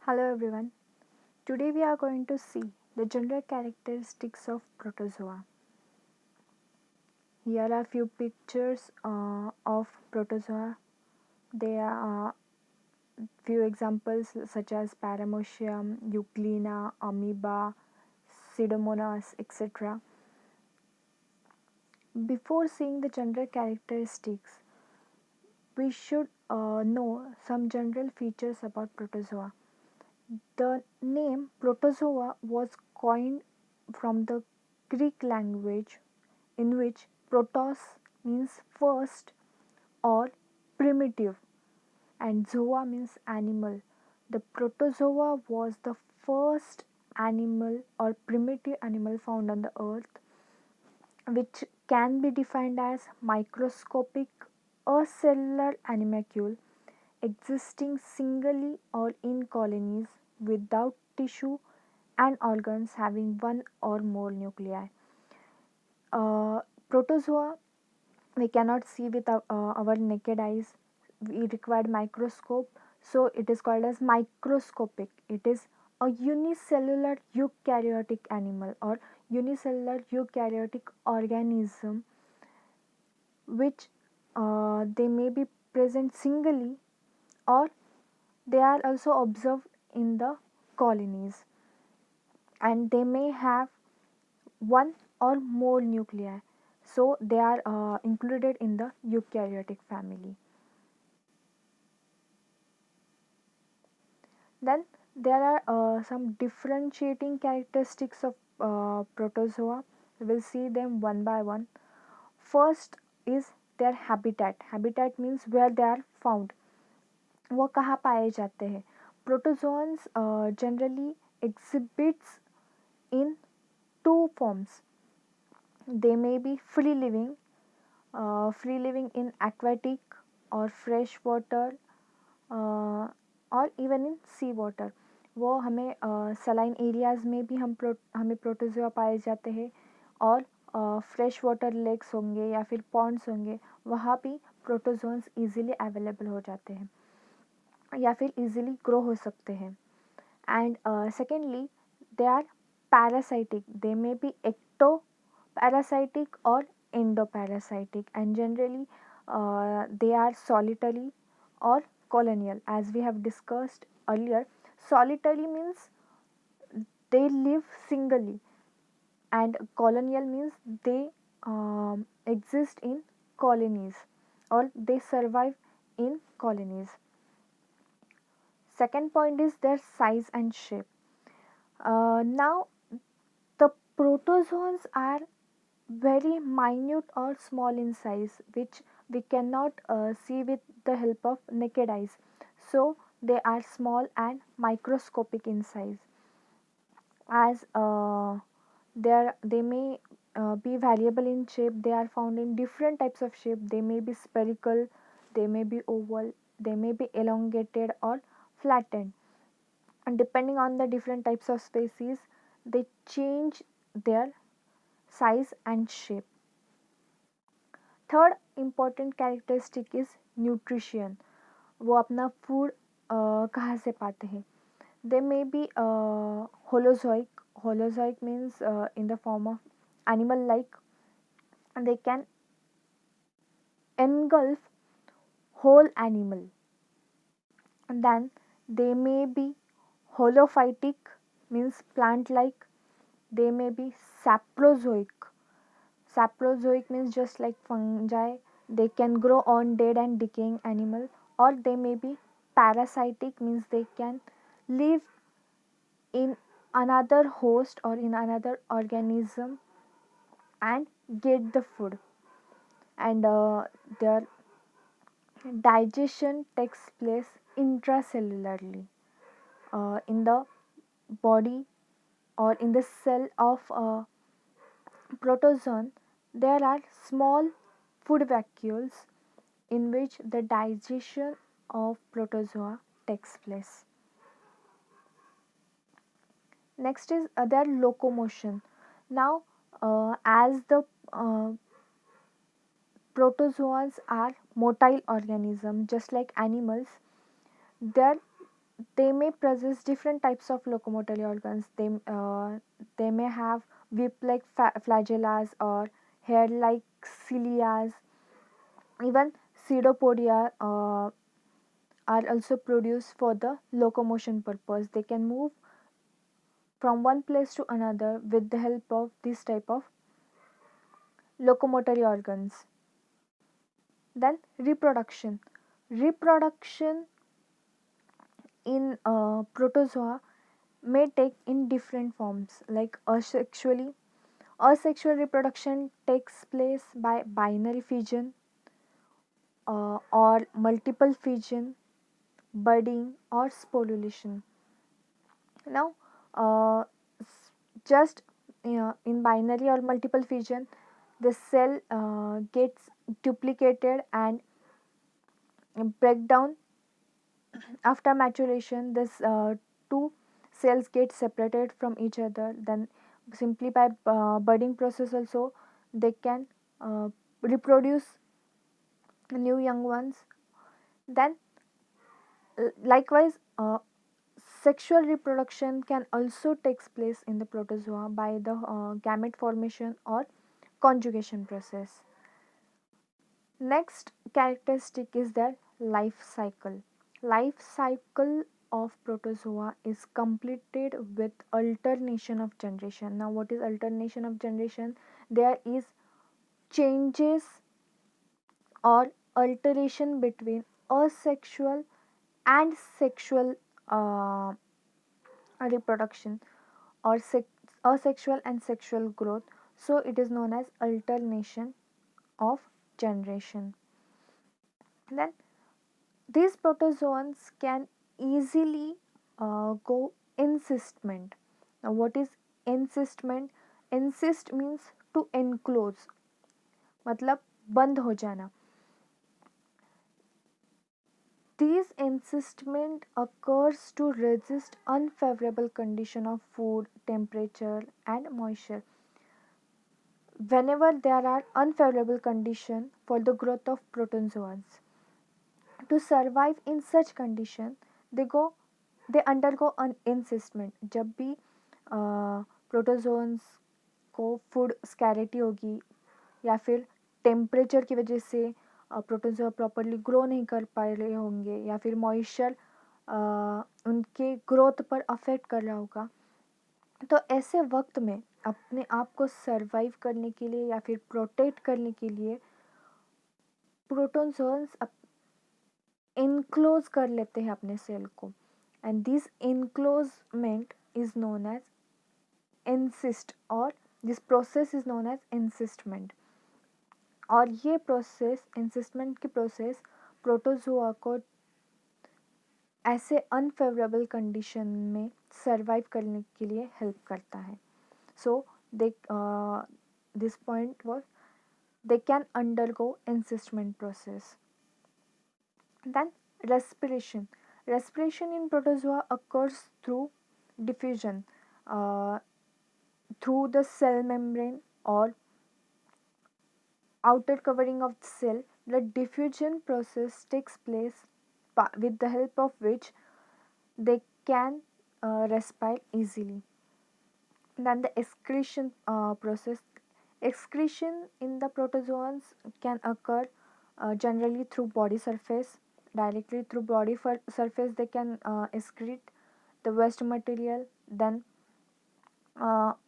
Hello everyone. Today we are going to see the general characteristics of protozoa. Here are few pictures of protozoa. There are few examples such as Paramecium, Euglena, Amoeba, Pseudomonas, etc. Before seeing the general characteristics, we should know some general features about protozoa. The name protozoa was coined from the Greek language in which protos means first or primitive and zoa means animal. The protozoa was the first animal or primitive animal found on the earth, which can be defined as microscopic acellular animalcule existing singly or in colonies without tissue and organs having one or more nuclei. Protozoa we cannot see with our naked eyes. We required microscope, so it is called as microscopic. It is a unicellular eukaryotic animal or unicellular eukaryotic organism, which they may be present singly or they are also observed in the colonies, and they may have one or more nuclei, so they are included in the eukaryotic family. Then there are some differentiating characteristics of protozoa. We will see them one by one. First is their habitat. Habitat means where they are found. वो कहाँ पाए जाते हैं? Protozoans generally exhibits in two forms. They may be free living in aquatic or fresh water और even in C water. वो हमें saline areas में भी हमें प्रोटोजोआ पाए जाते हैं, और फ्रेश वाटर लेक्स होंगे या फिर पॉन्ड्स होंगे, वहाँ भी प्रोटोजोन्स इजीली अवेलेबल हो जाते हैं या फिर इजीली ग्रो हो सकते हैं. And secondly they are parasitic. They may be ectoparasitic और endoparasitic, and generally they are solitary or colonial. As we have discussed earlier, solitary means they live singly, and colonial means they exist in colonies or they survive in colonies. Second point is their size and shape. Now the protozoans are very minute or small in size, which we cannot see with the help of naked eyes. So they are small and microscopic in size. As they may be variable in shape. They are found in different types of shape. They may be spherical, they may be oval, they may be elongated or flattened. And depending on the different types of species, they change their size and shape. Third important characteristic is nutrition. वो अपना food कहाँ से पाते हैं? They may be holozoic. Holozoic means in the form of animal like. They can engulf whole animal. And then they may be holophytic, means plant like. They may be saprozoic. Saprozoic means just like fungi. They can grow on dead and decaying animal. Or they may be parasitic, means they can live in another host or in another organism and get the food. And their digestion takes place intracellularly in the body or in the cell of a protozoan. There are small food vacuoles in which the digestion of protozoa takes place. Next is their locomotion. Now, as the protozoans are motile organisms, just like animals, their they may possess different types of locomotory organs. They may have whip-like flagellas or hair-like cilias. Even pseudopodia are also produced for the locomotion purpose. They can move from one place to another with the help of this type of locomotory organs. Then reproduction. Reproduction in protozoa may take in different forms, like asexual reproduction takes place by binary fission or multiple fission, budding or sporulation. Now, uh, just in binary or multiple fission, the cell gets duplicated and break down. After maturation, this two cells get separated from each other. Then simply by budding process also, they can reproduce new young ones. Then likewise, sexual reproduction can also takes place in the protozoa by the gamete formation or conjugation process. Next characteristic is their life cycle. Life cycle of protozoa is completed with alternation of generation. Now, what is alternation of generation? There is changes or alteration between asexual and sexual reproduction, or asexual and sexual growth. So, it is known as alternation of generation. Then these protozoans can easily go encystment. Now, what is encystment? Encysted means to enclose, मतलब बंद हो जाना. These encystment occurs to resist unfavorable condition of food, temperature and moisture. Whenever there are unfavorable condition for the growth of protozoans, to survive in such condition, they go they undergo an encystment. जब भी protozoans को food स्कैरिटी होगी या फिर temperature की वजह से protozoa properly grow नहीं कर पा रहे होंगे या फिर मॉइस्चर उनके ग्रोथ पर अफेक्ट कर रहा होगा, तो ऐसे वक्त में अपने आप को सर्वाइव करने के लिए या फिर प्रोटेक्ट करने के लिए प्रोटोजोन्स इनक्लोज कर लेते हैं अपने सेल को, and this enclosement is known as encyst, और this process is known as encystment. और ये प्रोसेस, एनसिस्टमेंट की प्रोसेस प्रोटोजोआ को ऐसे अनफेवरेबल कंडीशन में सर्वाइव करने के लिए हेल्प करता है. So they this point was they can undergo encystment process. Then respiration. Respiration in protozoa occurs through diffusion through the cell membrane or outer covering of the cell. The diffusion process takes place with the help of which they can respire easily. Then the excretion process. Excretion in the protozoans can occur generally through body surface. Directly through body surface they can excrete the waste material. Then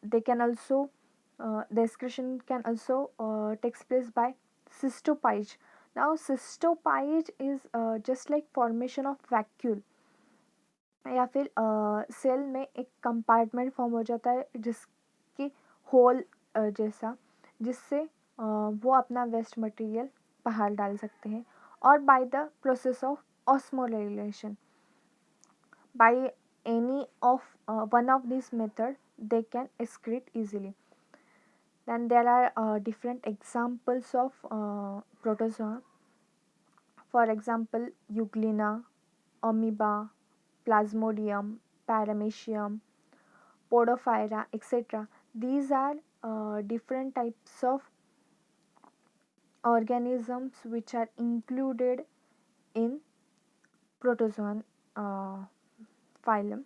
they can also the excretion can also takes place by cystopage. Now cystopage is just like formation of vacuole, या फिर cell में एक compartment form हो जाता है जिसकी whole जैसा, जिससे वो अपना वेस्ट मटेरियल बाहर डाल सकते हैं. और by the process of osmolization, by any of one of this method they can excrete easily. Then there are different examples of protozoa. For example, euglena, amoeba, plasmodium, paramecium, podophyra, etc. These are different types of organisms which are included in protozoan phylum.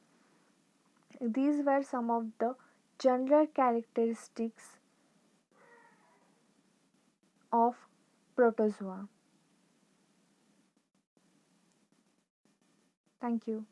These were some of the general characteristics of protozoa. Thank you.